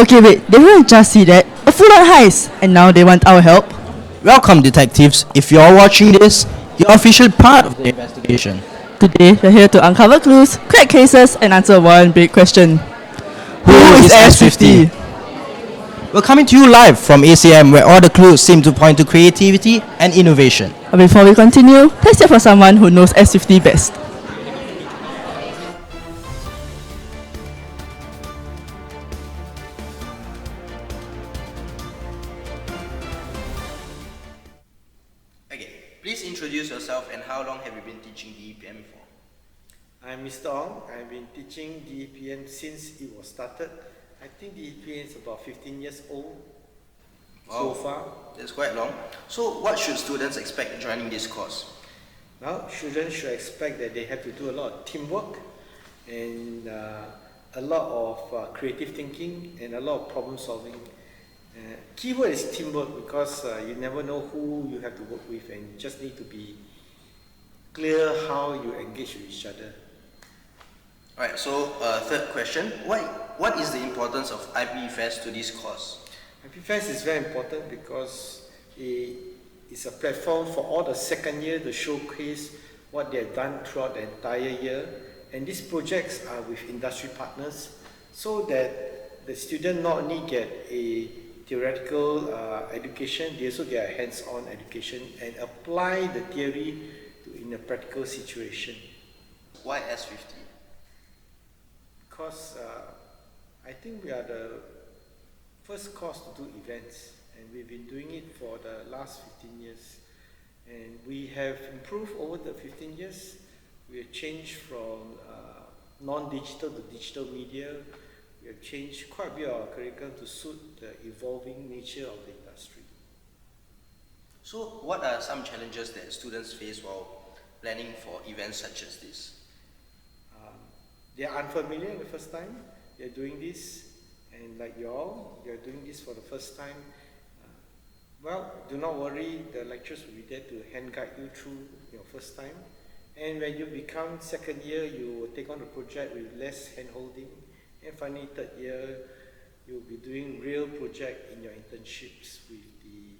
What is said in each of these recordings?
Okay, wait, they didn't just see that. A full-on heist, and now they want our help. Welcome, detectives. If you're watching this, you're officially part of the investigation. Today, we're here to uncover clues, crack cases, and answer one big question. Who is S50? We're coming to you live from ACM, where all the clues seem to point to creativity and innovation. But before we continue, let's hear from someone who knows S50 best. Okay, please introduce yourself and how long have you been teaching DEPM for? I'm Mr. Ong. I've been teaching DEPM since it was started. I think DEPM is about 15 years old so far. That's quite long. So what should students expect joining this course? Now, students should expect that they have to do a lot of teamwork and a lot of creative thinking and a lot of problem solving. Keyword is teamwork because you never know who you have to work with, and you just need to be clear how you engage with each other. Alright, so third question. What is the importance of IP Fest to this course? IP Fest is very important because it's a platform for all the second year to showcase what they have done throughout the entire year. And these projects are with industry partners so that the student not only get a theoretical education, they also get a hands-on education and apply the theory in a practical situation. Why S50? Because I think we are the first course to do events, and we've been doing it for the last 15 years. And we have improved over the 15 years. We have changed from non-digital to digital media. We have changed quite a bit of our curriculum to suit the evolving nature of the industry. So what are some challenges that students face while planning for events such as this? They are unfamiliar the first time. They are doing this, and like you all, you are doing this for the first time. Well, do not worry, the lecturers will be there to hand guide you through your first time. And when you become second year, you will take on the project with less hand holding. And finally, third year, you'll be doing real project in your internships with the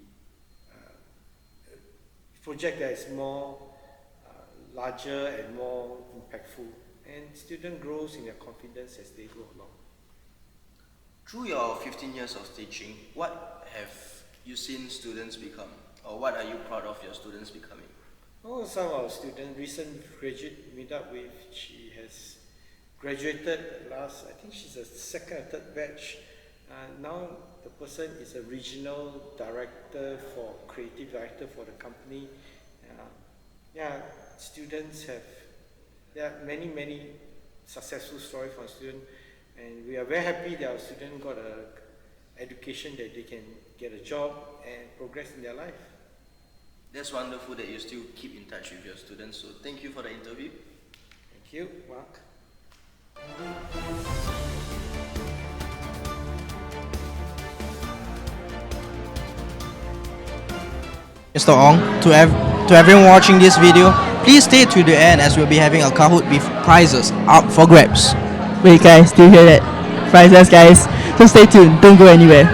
project that is more larger and more impactful. And student grows in their confidence as they go along. Through your 15 years of teaching, what have you seen students become? Or what are you proud of your students becoming? Oh, some of our students, recent graduate meet up with, she has graduated last, I think she's a second or third batch. Now the person is a regional director for, creative director for the company. Students have, there are many successful stories from students, and we are very happy that our students got an education that they can get a job and progress in their life. That's wonderful that you still keep in touch with your students, so thank you for the interview. Thank you, Mark. Mr. Ong, to everyone watching this video, please stay to the end as we'll be having a Kahoot with prizes up for grabs. Wait, guys, do you hear that? Prizes, guys. So stay tuned, don't go anywhere.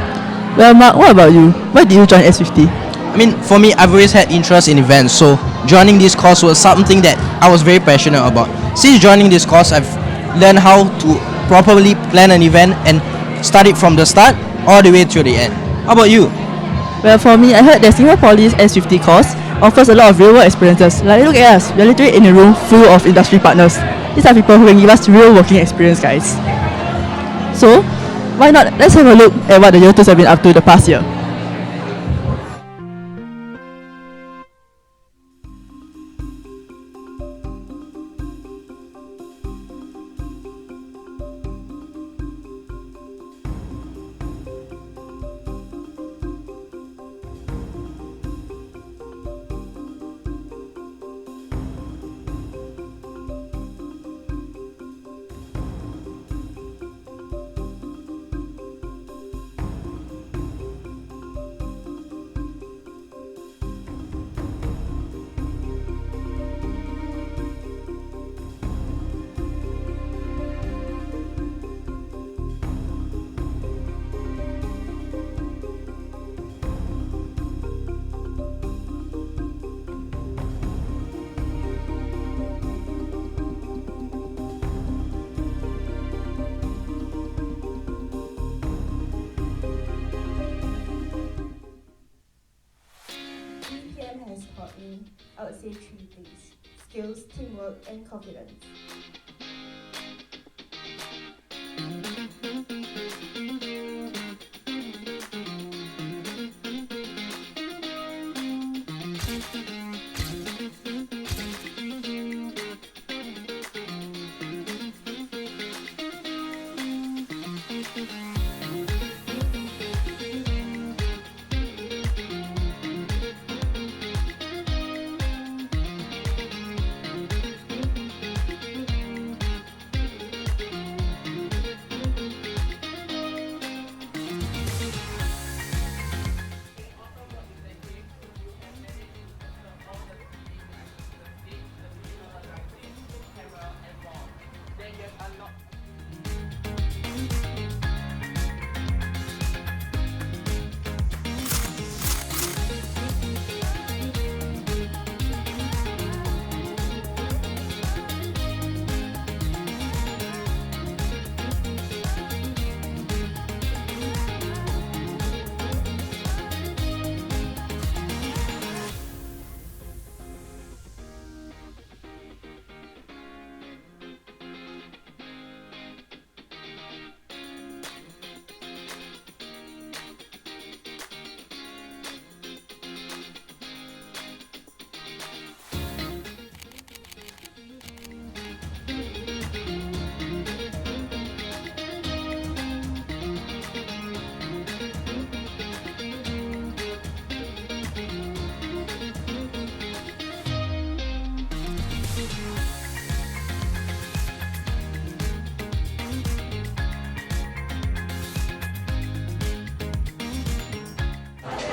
Well, Mark, what about you? Why did you join S50? I mean, for me, I've always had interest in events, so joining this course was something that I was very passionate about. Since joining this course, I've learned how to properly plan an event and start it from the start all the way to the end. How about you? Well, for me, I heard that Singapore Poly's S50 course offers a lot of real-world experiences. Like, look at us, we're literally in a room full of industry partners. These are people who can give us real working experience, guys. So, why not? Let's have a look at what the year 2s have been up to the past year. skills, teamwork, and confidence.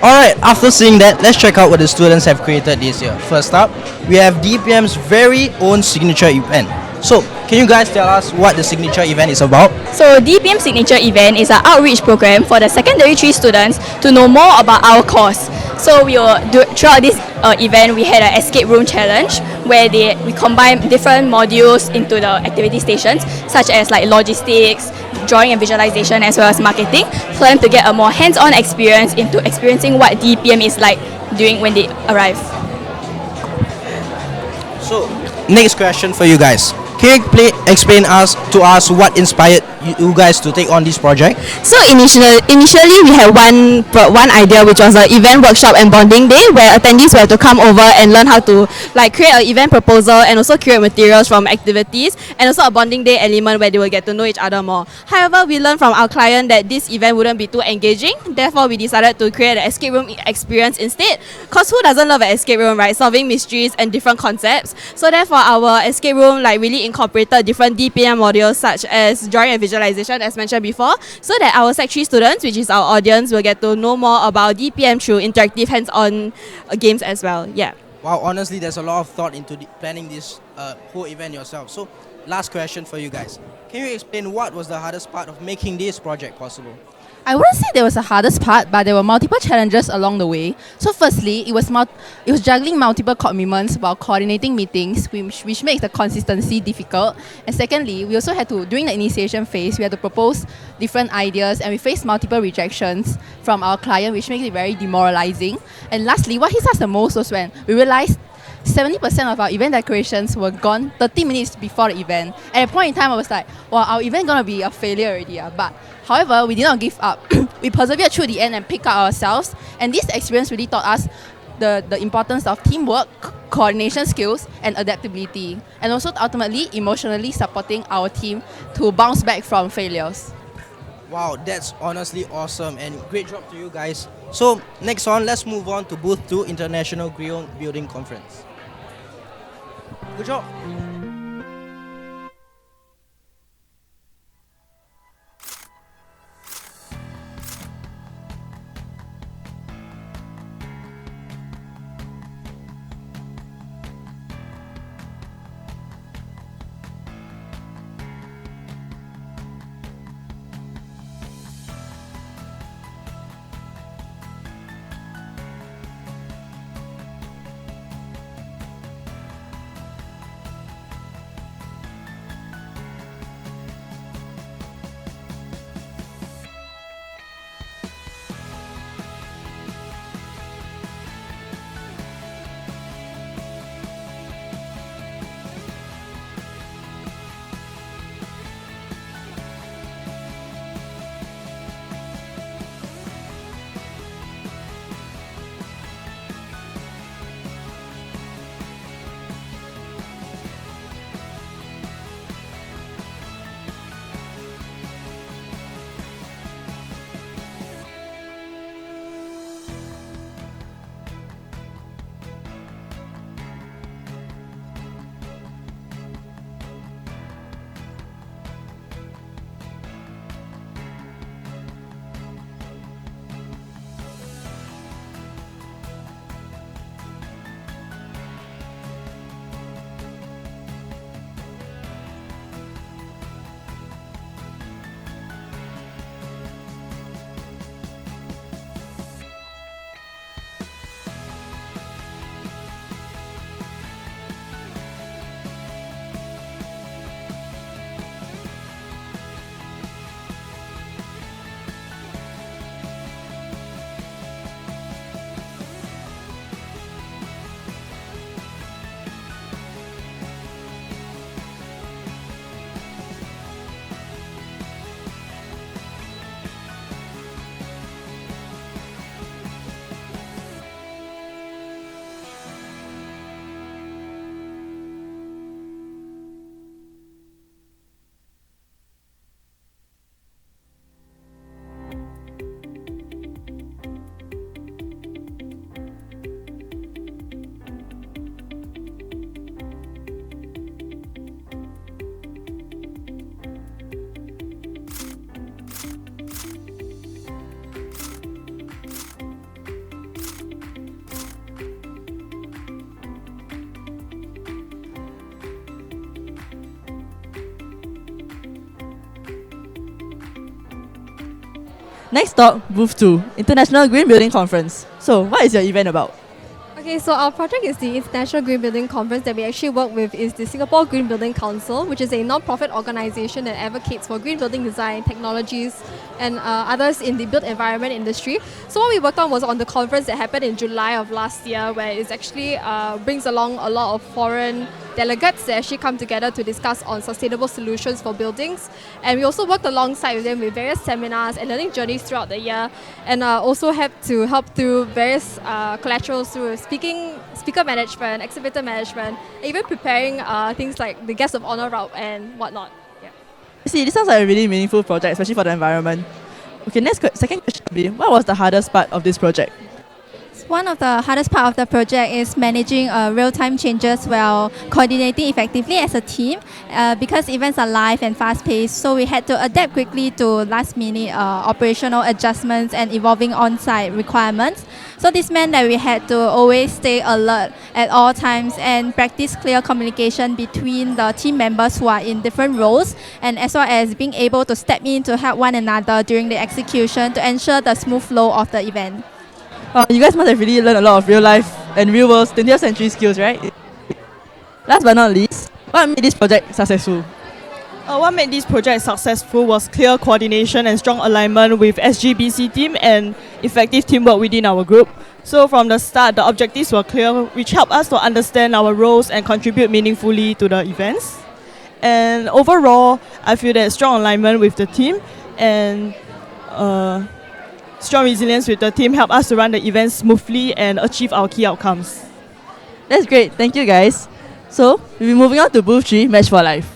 Alright, after seeing that, let's check out what the students have created this year. First up, we have DPM's very own signature event. So, can you guys tell us what the signature event is about? So DPM Signature Event is an outreach program for the secondary 3 students to know more about our course. So throughout this event, we had an escape room challenge where we combine different modules into the activity stations, such as like logistics, drawing and visualization, as well as marketing, for them to get a more hands-on experience into experiencing what DPM is like during when they arrive. So, next question for you guys. Can you explain to us what inspired you guys to take on this project? So initially we had one idea, which was an event workshop and bonding day, where attendees were to come over and learn how to like create an event proposal and also create materials from activities, and also a bonding day element where they will get to know each other more. However, we learned from our client that this event wouldn't be too engaging. Therefore, we decided to create an escape room experience instead. Cause who doesn't love an escape room, right? Solving mysteries and different concepts. So therefore, our escape room like really incorporated different DPM modules such as drawing and visualization, as mentioned before, so that our Sec 3 students, which is our audience, will get to know more about DPM through interactive hands-on games as well. Yeah. Wow, honestly, there's a lot of thought into planning this whole event yourself. So, last question for you guys. Can you explain what was the hardest part of making this project possible? I wouldn't say there was the hardest part, but there were multiple challenges along the way. So firstly, it was juggling multiple commitments while coordinating meetings, which makes the consistency difficult. And secondly, we also had to, during the initiation phase, we had to propose different ideas, and we faced multiple rejections from our client, which makes it very demoralizing. And lastly, what hits us the most was when we realized 70% of our event decorations were gone 30 minutes before the event. At a point in time, I was like, well, our event gonna be a failure already. But however, we did not give up. We persevered through the end and picked up ourselves. And this experience really taught us the importance of teamwork, coordination skills, and adaptability. And also ultimately, emotionally supporting our team to bounce back from failures. Wow, that's honestly awesome and great job to you guys. So, next on, let's move on to Booth 2 International Grill Building Conference. Good job. Next stop, booth 2, International Green Building Conference. So, what is your event about? Okay, so our project is the International Green Building Conference that we actually work with is the Singapore Green Building Council, which is a non-profit organization that advocates for green building design, technologies, and others in the built environment industry. So what we worked on was on the conference that happened in July of last year, where it actually brings along a lot of foreign delegates that actually come together to discuss on sustainable solutions for buildings. And we also worked alongside with them with various seminars and learning journeys throughout the year, and also had to help through various collaterals through speaker management, exhibitor management, and even preparing things like the guest of honor route and whatnot. Yeah. See, this sounds like a really meaningful project, especially for the environment. Okay, second question will be, what was the hardest part of this project? One of the hardest part of the project is managing real-time changes while coordinating effectively as a team because events are live and fast-paced, so we had to adapt quickly to last-minute operational adjustments and evolving on-site requirements. So this meant that we had to always stay alert at all times and practice clear communication between the team members who are in different roles, and as well as being able to step in to help one another during the execution to ensure the smooth flow of the event. You guys must have really learned a lot of real life and real world 20th century skills, right? Last but not least, what made this project successful? What made this project successful was clear coordination and strong alignment with SGBC team and effective teamwork within our group. So from the start, the objectives were clear, which helped us to understand our roles and contribute meaningfully to the events. And overall, I feel that strong alignment with the team and strong resilience with the team help us to run the event smoothly and achieve our key outcomes. That's great, thank you guys. So, we'll be moving on to booth 3, Match for Life.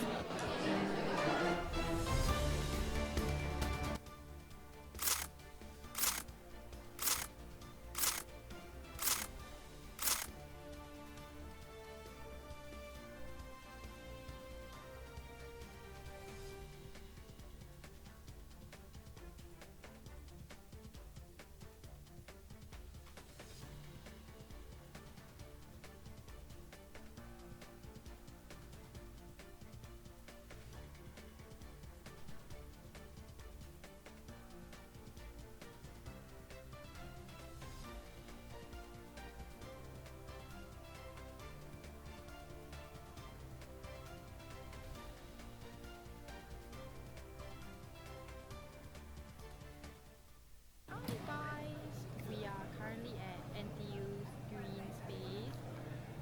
We are currently at NTU's Green Space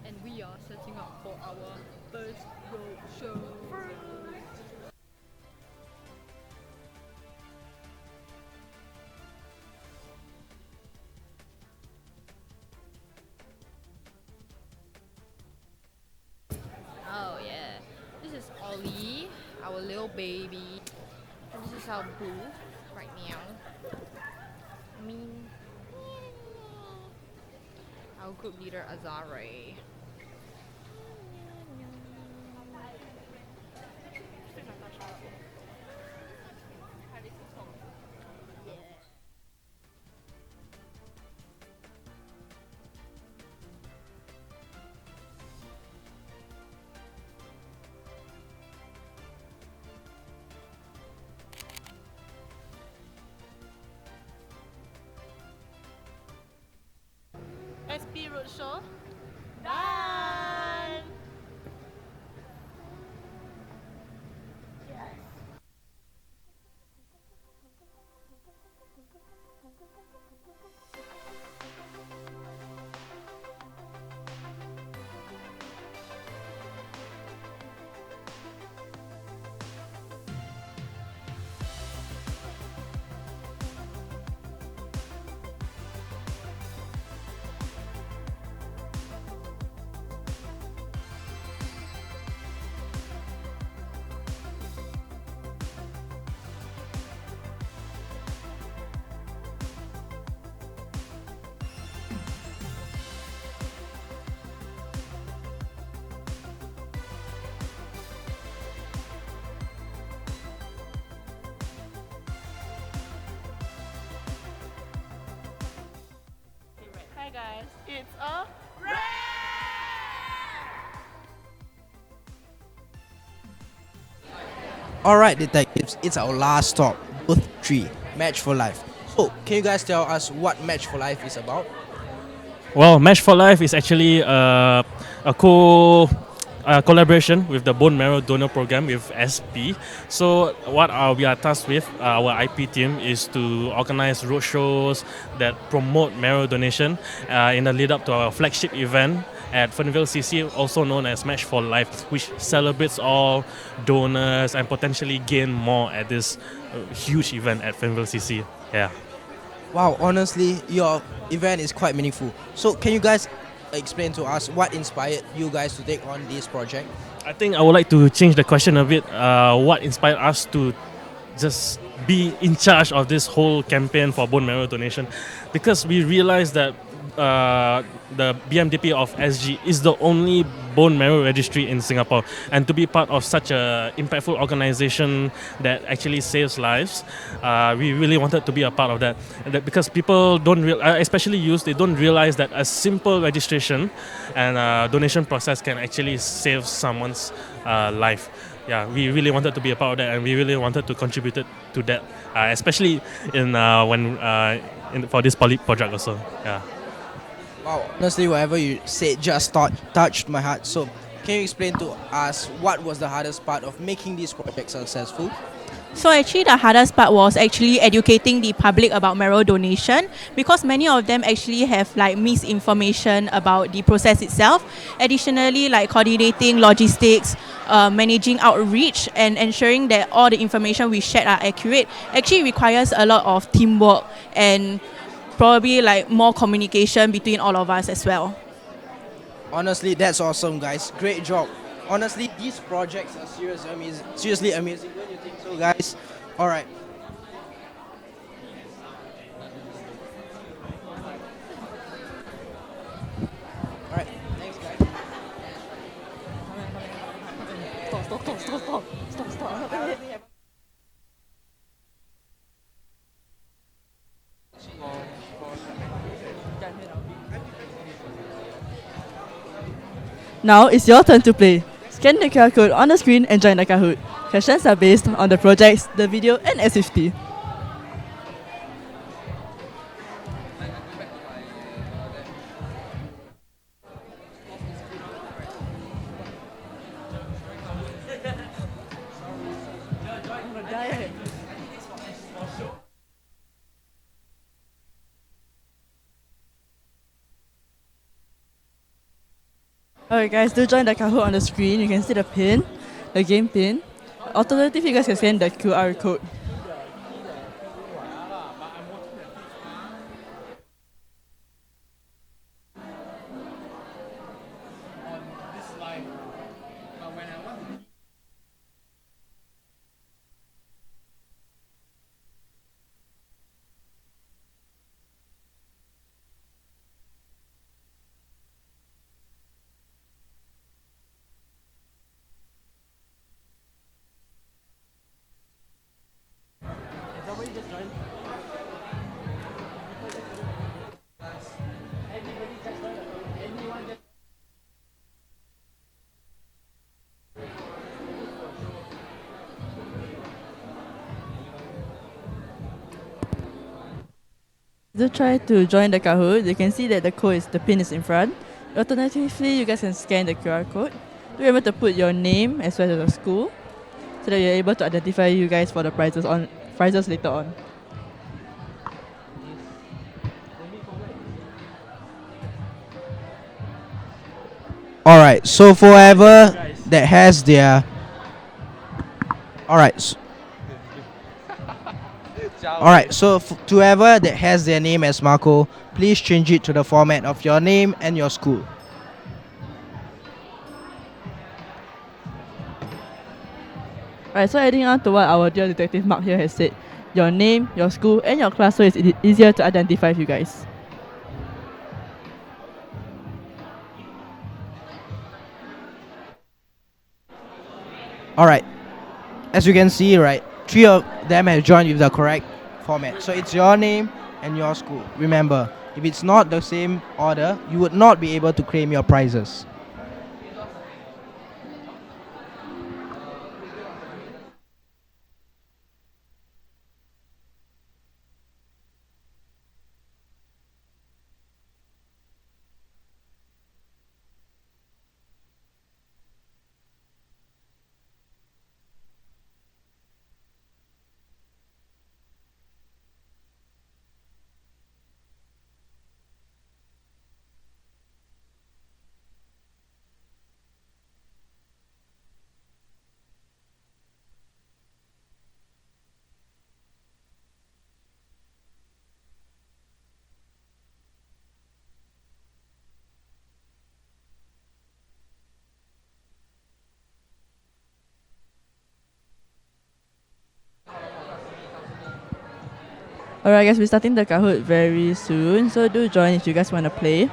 and we are setting up for our first road show. Oh yeah, this is Ollie, our little baby, and this is our booth right now. I mean, our group leader Azare. SP Roadshow. Bye! Hi guys, it's a Alright, detectives, it's our last stop, booth 3, Match for Life. Oh, can you guys tell us what Match for Life is about? Well, Match for Life is actually a collaboration with the Bone Marrow Donor Program with SP. So, what we are tasked with, our IP team, is to organize roadshows that promote marrow donation in the lead up to our flagship event at Fernville CC, also known as Match for Life, which celebrates all donors and potentially gain more at this huge event at Fernville CC. Yeah. Wow, honestly, your event is quite meaningful. So, can you guys explain to us what inspired you guys to take on this project? I think I would like to change the question a bit. What inspired us to just be in charge of this whole campaign for bone marrow donation? Because we realized that the BMDP of SG is the only bone marrow registry in Singapore, and to be part of such a impactful organization that actually saves lives, we really wanted to be a part of that. And that because people don't, especially youth, they don't realize that a simple registration and donation process can actually save someone's life. Yeah, we really wanted to be a part of that, and we really wanted to contribute to that, especially for this project also. Yeah. Wow, honestly, whatever you said just touched my heart. So, can you explain to us what was the hardest part of making this project successful? So actually the hardest part was actually educating the public about marrow donation, because many of them actually have like misinformation about the process itself. Additionally, like coordinating logistics, managing outreach, and ensuring that all the information we share are accurate actually requires a lot of teamwork and probably like more communication between all of us as well. Honestly, that's awesome, guys. Great job. Honestly, these projects are seriously amazing. Don't you think so, guys? All right. All right. Thanks, guys. Now it's your turn to play. Scan the QR code on the screen and join the Kahoot. Questions are based on the projects, the video, and S50. Alright guys, do join the Kahoot on the screen. You can see the pin, the game pin. Alternatively, you guys can scan the QR code. Do try to join the Kahoot. You can see that the pin is in front. Alternatively, you guys can scan the QR code. Do remember to put your name as well as the school, so that you're able to identify you guys for the prizes later on. All right. So, for whoever that has their. All right. All right. So, to whoever that has their name as Marco, please change it to the format of your name and your school. Alright, so adding on to what our dear detective Mark here has said, your name, your school, and your class, so it's easier to identify you guys. All right. As you can see, right, 3 of them have joined with the correct format. So it's your name and your school. Remember, if it's not the same order, you would not be able to claim your prizes. Alright guys, we're starting the Kahoot very soon, so do join if you guys want to play.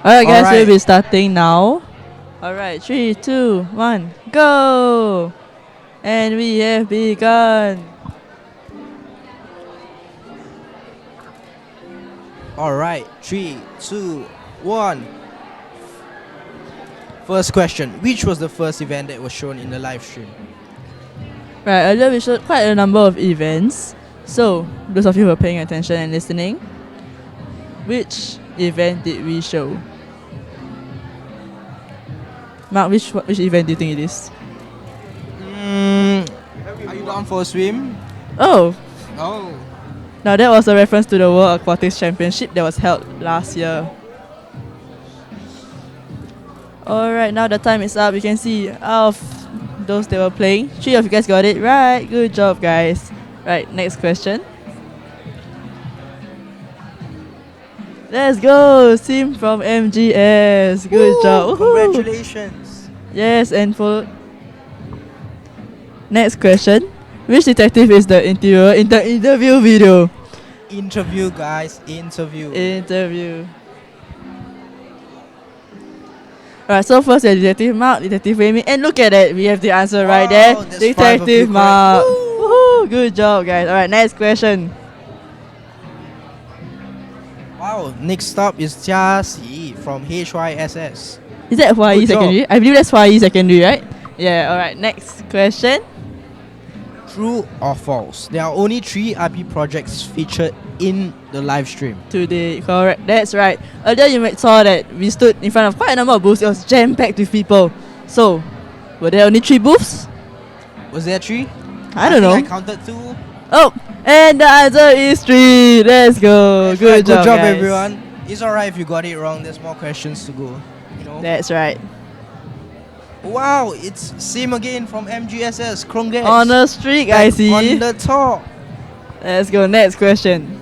Alright guys, Alright. we'll be starting now. Alright, 3, 2, 1, go! And we have begun. Alright, 3, 2, 1. First question. Which was the first event that was shown in the live stream? Right, earlier we showed quite a number of events. So, those of you who are paying attention and listening, which event did we show? Mark, which event do you think it is? Are you down for a swim? Oh, Oh. now that was a reference to the World Aquatics Championship that was held last year. Alright, now the time is up. You can see out of those that were playing, 3 of you guys got it right. Good job, guys. Right, next question. Let's go, Sim from MGS. Good job. Woohoo. Congratulations. Yes, and for next question, which detective is the interviewer in the interview video? Interview, guys. Interview. Interview. Alright, so first we have Detective Mark, Detective Amy, and look at that, we have the answer right there. Wow, that's 5 of you Detective correct. Mark. Woohoo, good job, guys. Alright, next question. Wow. Next stop is Jia Si from HYSS. Is that YE Good job. Secondary? I believe that's YE Secondary, right? Yeah, alright, next question. True or false? There are only 3 IP projects featured in the live stream. Today, correct, that's right. Earlier you might saw that we stood in front of quite a number of booths. It was jam-packed with people. So, were there only 3 booths? Was there 3? I don't know. think I counted 2. Oh, and the answer is 3. Let's go. That's Good right. job, Good job, guys. everyone. It's alright if you got it wrong. There's more questions to go. You know. That's right. Wow, it's Sim again from MGSS. Congrats. On a streak, Back I see. On the top. Let's go, next question.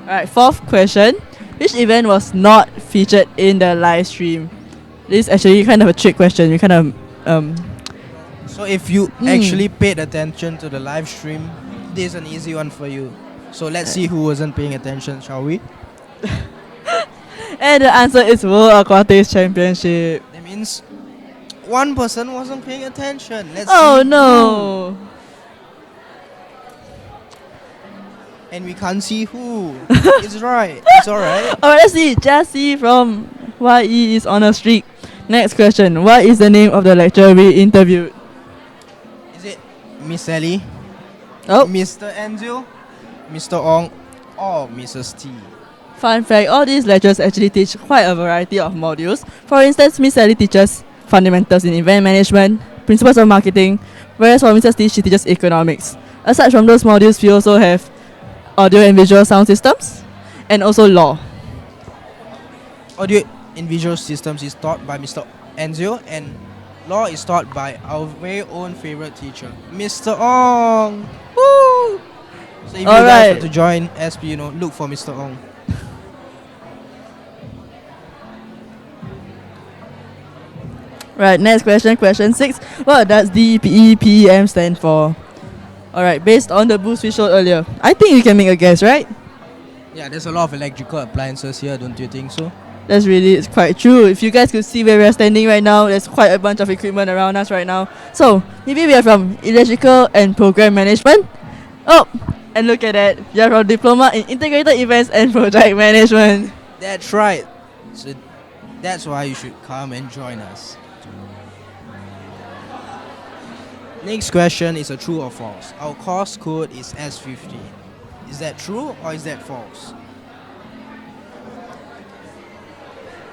Alright, 4th question. Which event was not featured in the live stream? This is actually kind of a trick question. We kind of So if you actually paid attention to the live stream, this is an easy one for you. So let's see who wasn't paying attention, shall we? and the answer is World Aquatics Championship. That means one person wasn't paying attention. Let's Oh see no. And we can't see who. It's right. It's alright. Alright, let's see. Jassy from YE is on a streak. Next question. What is the name of the lecturer we interviewed? Is it Miss Ellie, Oh, Mr. Enzo, Mr. Ong, or Mrs. T? fun fact, all these lecturers actually teach quite a variety of modules. For instance, Miss Sally teaches fundamentals in event management, principles of marketing, whereas for Mrs. T, she teaches economics. Aside from those modules, we also have audio and visual sound systems, and also law. Audio and visual systems is taught by Mr. Enzo, and law is taught by our very own favorite teacher, Mr. Ong. Woo! So if you guys Alright. want to join SP, look for Mr. Ong. Right, next question, question 6. What does DPEPEM stand for? Alright, based on the boost we showed earlier, I think you can make a guess, right? Yeah, there's a lot of electrical appliances here, don't you think so? That's really it's quite true. If you guys could see where we're standing right now, there's quite a bunch of equipment around us right now. So, maybe we are from electrical and program management. Oh, and look at that. We are from diploma in integrated events and project management. That's right. So that's why you should come and join us. Next question is a true or false. Our course code is S50. Is that true or is that false?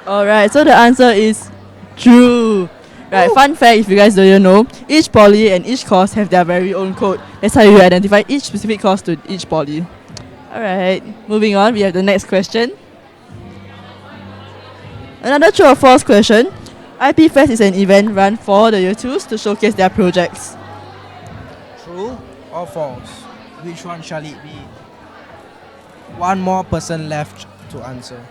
Alright, so the answer is true. Right, fun fact if you guys don't know, each poly and each course have their very own code. That's how you identify each specific course to each poly. Alright, moving on, we have the next question. Another true or false question. IP Fest is an event run for the year 2s to showcase their projects. True or false? Which one shall it be? One more person left to answer.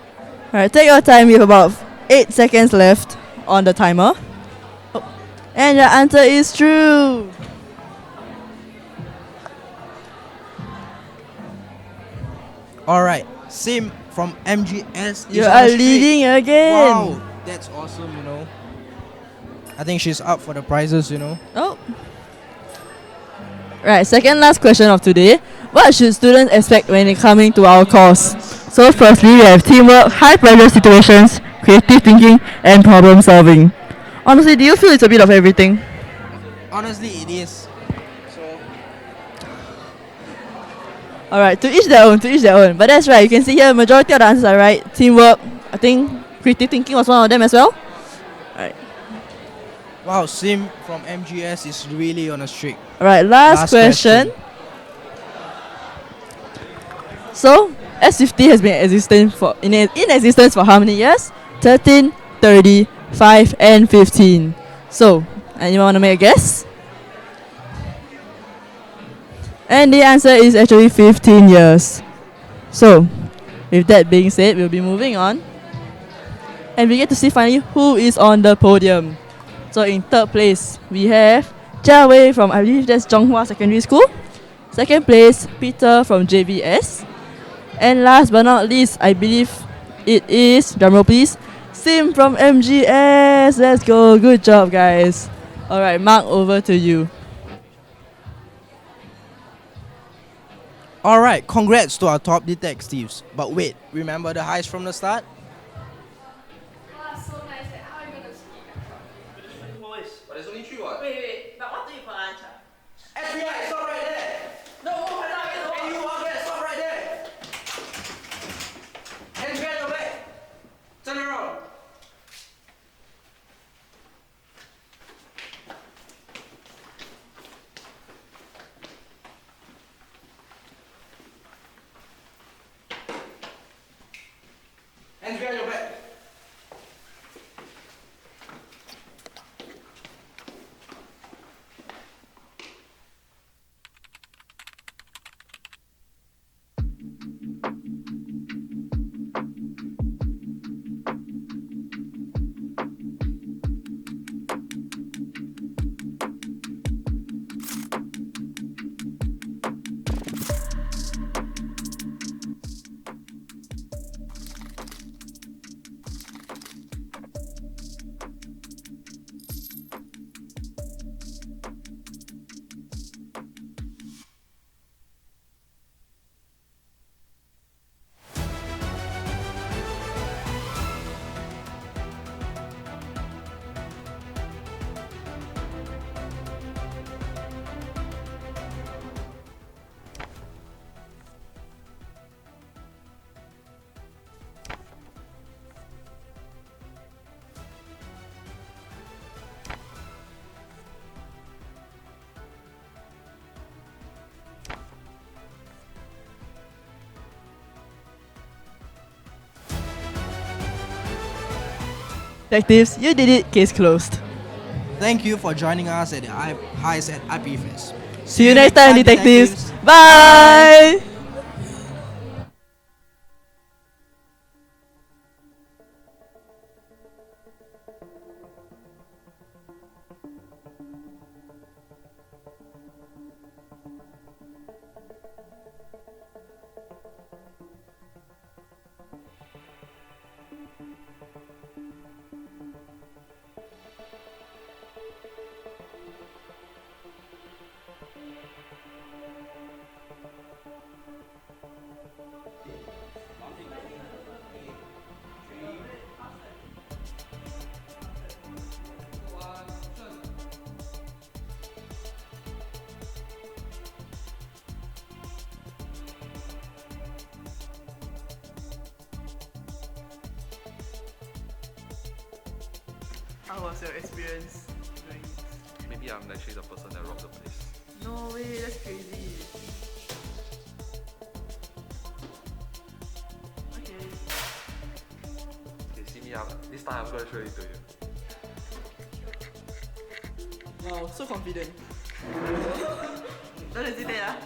Alright, take your time. We have about 8 seconds left on the timer. Oh, and your answer is true. Alright, Sim from MGS is You on are the streak. leading again. Wow, that's awesome. I think she's up for the prizes. Oh. Right, second last question of today. What should students expect when they coming to our course? So firstly, we have teamwork, high pressure situations, creative thinking, and problem solving. Honestly, do you feel it's a bit of everything? Honestly, it is. So, Alright, to each their own, to each their own. But that's right, you can see here majority of the answers are right. Teamwork, I think creative thinking was one of them as well. Alright. wow, Sim from MGS is really on a streak. Alright, last question. So, S50 has been in existence for how many years? 13, 30, 5, and 15. So, anyone want to make a guess? And the answer is actually 15 years. So, with that being said, we'll be moving on. And we get to see finally who is on the podium. So in third place, we have Jia Wei from, I believe that's Zhonghua Secondary School. Second place, Peter from JVS. And last but not least, I believe it is, drumroll please, Sim from MGS. Let's go. Good job, guys. Alright, Mark, over to you. Alright, congrats to our top detectives. But wait, remember the highs from the start? But there's only 3 what? Wait, but what do you for lunch? FBI, stop right there! No, And you are there, stop right there! Hands behind your back! Turn around! Hands behind your back! detectives, you did it, case closed. Thank you for joining us at the Highs at IP Fest. See you next time, detectives. Bye. How was your experience doing this? Maybe I'm actually the person that robbed the place. No way, that's crazy. Okay. Okay, see me out. This time I'm going to show it to you. Wow, so confident. Don't hesitate, ah.